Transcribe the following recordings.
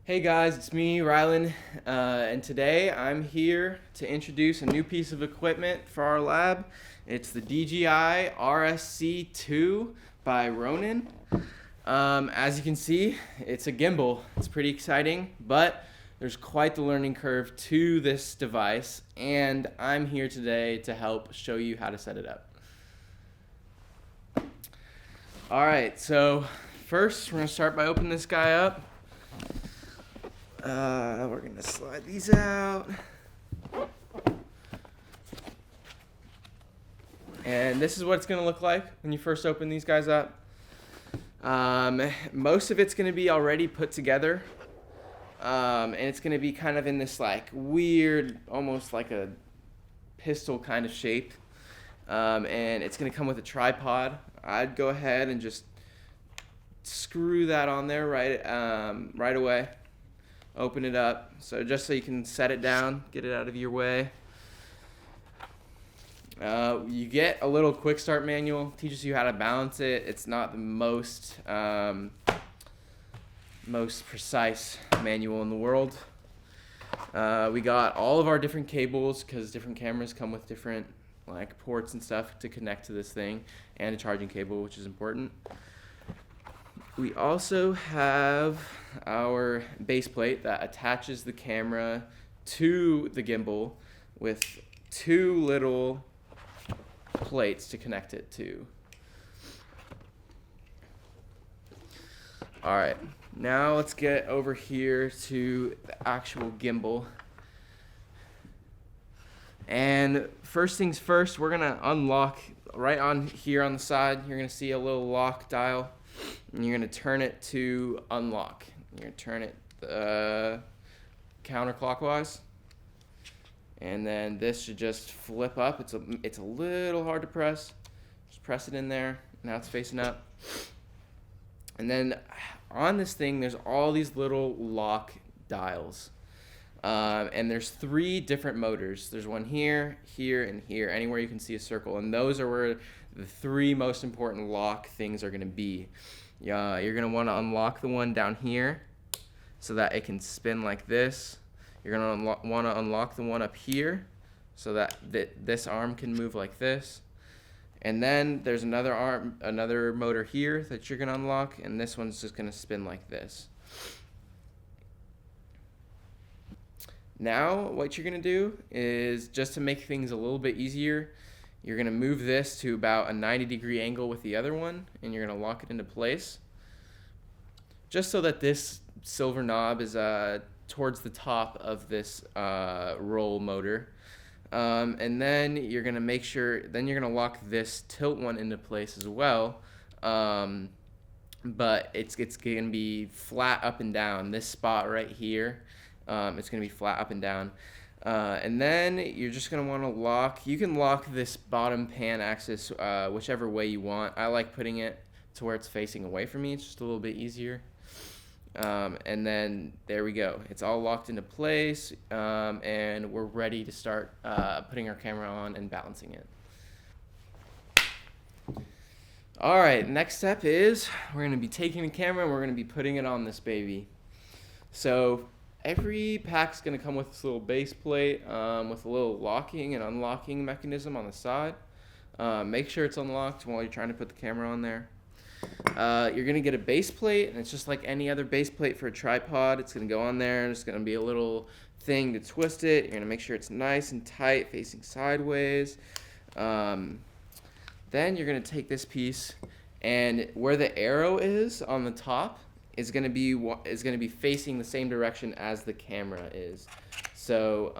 Hey guys, it's me, Rylan, and today I'm here to introduce a new piece of equipment for our lab. It's the DJI RSC2 by Ronin. As you can see, it's a gimbal. It's pretty exciting, but there's quite the learning curve to this device, and I'm here today to help show you how to set it up. Alright, so first we're going to start by opening this guy up. We're going to slide these out. And this is what it's going to look like when you first open these guys up. Most of it's going to be already put together. And it's going to be kind of in this like weird, almost like a pistol kind of shape. And it's going to come with a tripod. I'd go ahead and just screw that on there right away. Open it up, so just so you can set it down, get it out of your way. You get a little quick start manual, teaches you how to balance it. It's not the most precise manual in the world. We got all of our different cables because different cameras come with different like ports and stuff to connect to this thing, and a charging cable, which is important. We also have our base plate that attaches the camera to the gimbal with two little plates to connect it to. Alright, now let's get over here to the actual gimbal. And first things first, we're going to unlock right on here on the side. You're going to see a little lock dial. And you're going to turn it to unlock. You're going to turn it counterclockwise. And then this should just flip up. It's a little hard to press. Just press it in there. Now it's facing up. And then on this thing, there's all these little lock dials. And there's 3 different motors. There's one here, here, and here, anywhere you can see a circle. And those are where the 3 most important lock things are going to be. You're going to want to unlock the one down here so that it can spin like this. You're going to want to unlock the one up here so that this arm can move like this. And then there's another motor here that you're going to unlock, and this one's just going to spin like this. Now, what you're going to do is, just to make things a little bit easier, you're going to move this to about a 90-degree angle with the other one, and you're going to lock it into place. Just so that this silver knob is towards the top of this roll motor. And then you're going to make sure, then you're going to lock this tilt one into place as well. But it's going to be flat up and down. This spot right here. It's going to be flat up and down. And then you're just going to want to lock, you can lock this bottom pan axis whichever way you want. I like putting it to where it's facing away from me. It's just a little bit easier. And then there we go. It's all locked into place, and we're ready to start putting our camera on and balancing it. Alright, next step is we're going to be taking the camera and we're going to be putting it on this baby. So every pack's going to come with this little base plate with a little locking and unlocking mechanism on the side. Make sure it's unlocked while you're trying to put the camera on there. You're going to get a base plate, and it's just like any other base plate for a tripod. It's going to go on there, and there's going to be a little thing to twist it. You're going to make sure it's nice and tight, facing sideways. Then you're going to take this piece, and where the arrow is on the top, is going to be facing the same direction as the camera is. So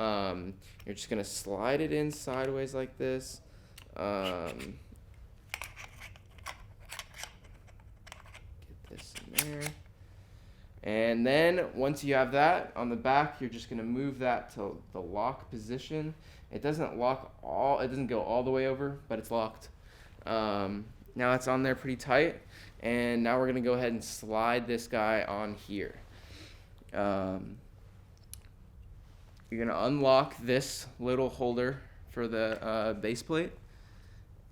you're just going to slide it in sideways like this. Get this in there. And then once you have that on the back, you're just going to move that to the lock position. It doesn't go all the way over, but it's locked. Now it's on there pretty tight. And now we're going to go ahead and slide this guy on here. You're going to unlock this little holder for the base plate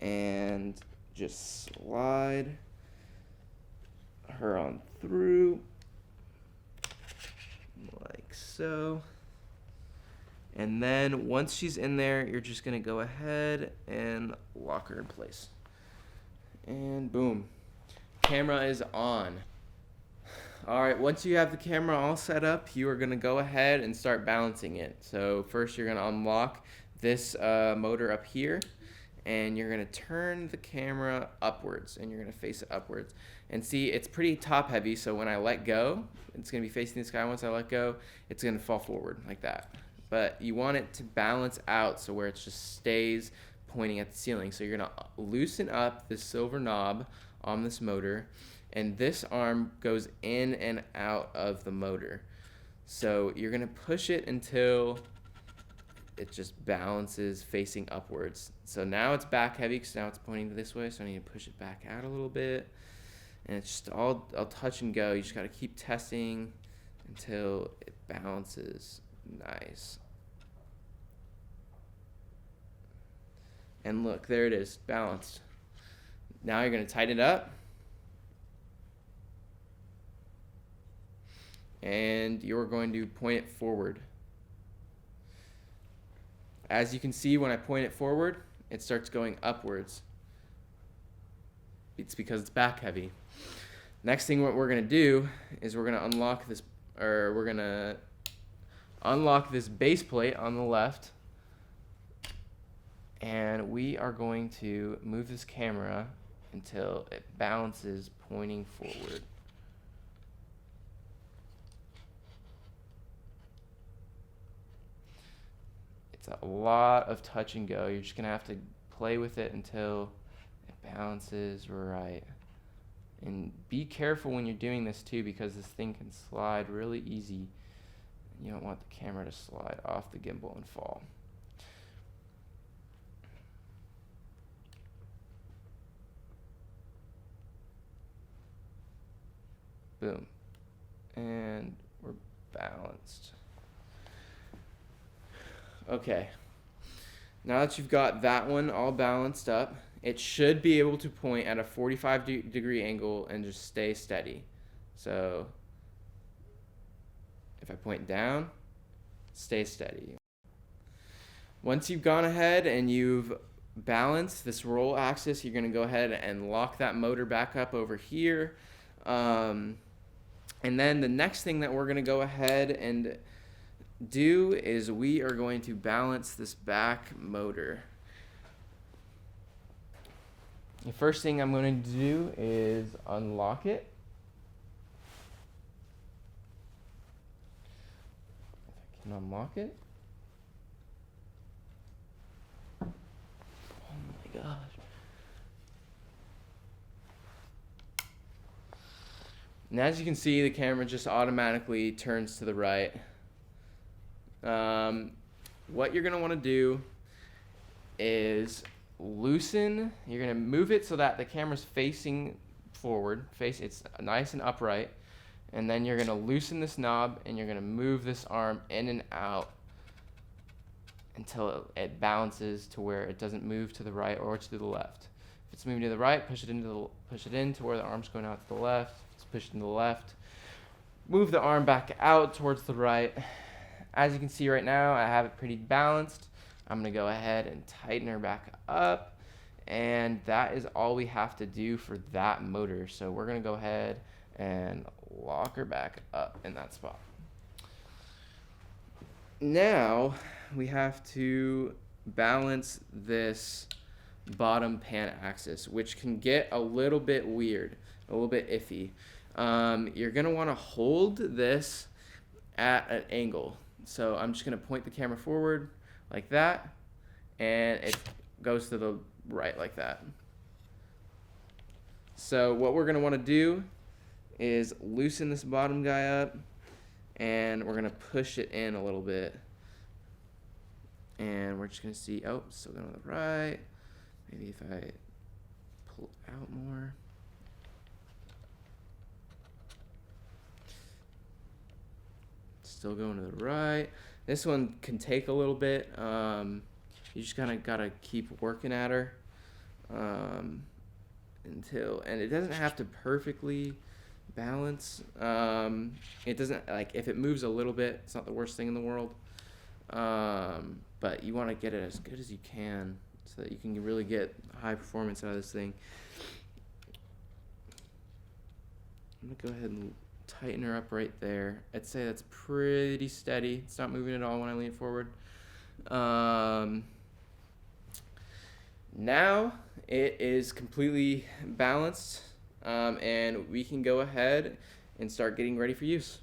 and just slide her on through. so. And then once she's in there, you're just gonna go ahead and lock her in place. And boom, camera is on. All right, once you have the camera all set up, you are gonna go ahead and start balancing it. So first you're gonna unlock this motor up here, and you're gonna turn the camera upwards, and you're gonna face it upwards. And see, it's pretty top heavy, so when I let go, it's gonna be facing the sky. Once I let go, it's gonna fall forward like that. But you want it to balance out so where it just stays pointing at the ceiling. So you're gonna loosen up the silver knob on this motor, and this arm goes in and out of the motor. So you're gonna push it until it just balances facing upwards. So now it's back heavy because now it's pointing this way, so I need to push it back out a little bit. And it's just all touch and go. You just gotta keep testing until it balances nice. And look, there it is, balanced. Now you're gonna tighten it up. And you're going to point it forward. As you can see, when I point it forward, it starts going upwards. It's because it's back heavy. Next thing what we're gonna do is we're gonna unlock this, or we're gonna unlock this base plate on the left, and we are going to move this camera until it balances pointing forward. It's a lot of touch and go. You're just gonna have to play with it until it balances right. And be careful when you're doing this too, because this thing can slide really easy. You don't want the camera to slide off the gimbal and fall. Boom. And we're balanced. Okay. Now that you've got that one all balanced up, it should be able to point at a 45-degree angle and just stay steady. So if I point down, stay steady. Once you've gone ahead and you've balanced this roll axis, you're going to go ahead and lock that motor back up over here. And then the next thing that we're going to go ahead and do is we are going to balance this back motor. The first thing I'm going to do is unlock it. If I can unlock it. Oh my gosh. And as you can see, the camera just automatically turns to the right. What you're going to want to do is loosen. You're going to move it so that the camera's facing forward. It's nice and upright. And then you're going to loosen this knob, and you're going to move this arm in and out until it balances to where it doesn't move to the right or to the left. If it's moving to the right, push it into where the arm's going out to the left. If it's pushed to the left, move the arm back out towards the right. As you can see right now, I have it pretty balanced. I'm going to go ahead and tighten her back up, and that is all we have to do for that motor. So we're going to go ahead and lock her back up in that spot. Now we have to balance this bottom pan axis, which can get a little bit weird, a little bit iffy. You're going to want to hold this at an angle. So I'm just going to point the camera forward like that, and it goes to the right like that. So what we're going to want to do is loosen this bottom guy up, and we're going to push it in a little bit. And we're just going to see, oh, still going to the right. Maybe if I pull out more. Still going to the right. This one can take a little bit. You just kind of got to keep working at her and it doesn't have to perfectly balance. It doesn't, like, if it moves a little bit, it's not the worst thing in the world. But you want to get it as good as you can so that you can really get high performance out of this thing. I'm gonna go ahead and tighten her up right there. I'd say that's pretty steady. It's not moving at all when I lean it forward. Now it is completely balanced, and we can go ahead and start getting ready for use.